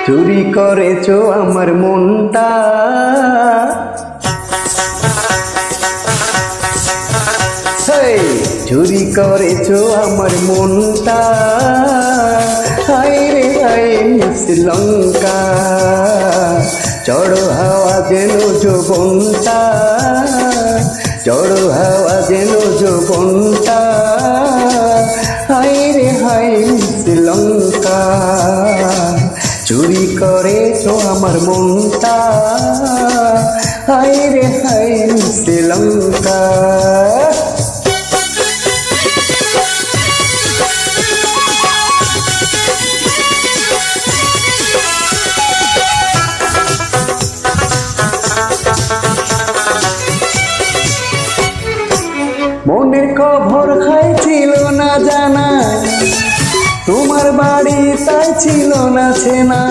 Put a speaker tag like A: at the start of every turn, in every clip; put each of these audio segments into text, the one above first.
A: চুরি করেছো আমার মনটা, চুরি করেছো আমার মনটা, হায় রে হায় শ্রীলঙ্কা। চড়ো হাওয়া যেন যৌবনটা, চড়ো হাওয়া যেন যৌবনটা, হায় রে হায় শ্রীলঙ্কা। চুরি করেছো আমার মনটা, হায় রে হায় শ্রীলঙ্কা। মনের খবর খাইছিল না জানা, তোমার বাড়ি তাই ছিল না চেনা।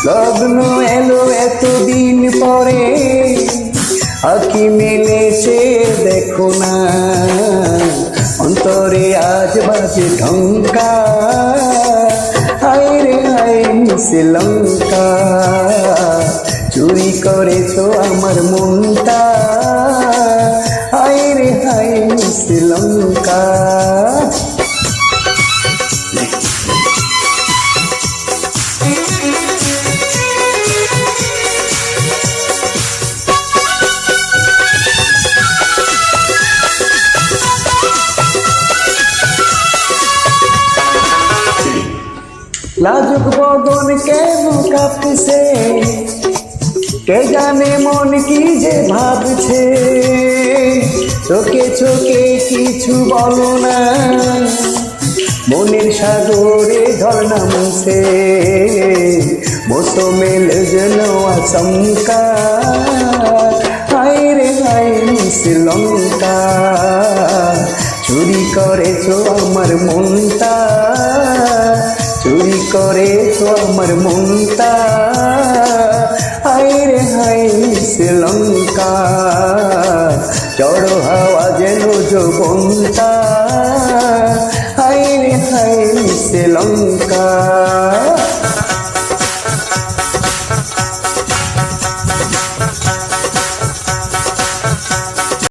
A: লগ্ন এলো এতদিন পরে, আঁখি মেলেছে দেখো না। অন্তরে আজ বাজে ঢঙ্কা, হায় রে হায় শ্রীলঙ্কা। চুরি করেছো আমার মনটা, হায় রে হায় শ্রীলঙ্কা। লাজুক বদন কেন কাঁপছে, কে জানে মন কি যে ভাবছে। চোখে চোখে কিছু বলো না, মনের সাগরে ঝর্ণা মুছে। মৌসুমেল যেন আচমকা, হায় রে হায় শ্রীলঙ্কা। চুরি করেছো আমার মনটা, চুরি করেছো আমার মনটা, হায় রে হায় শ্রীলঙ্কা। চড়ো হাওয়া যেন যৌবনটা, হায় রে হায় শ্রীলঙ্কা।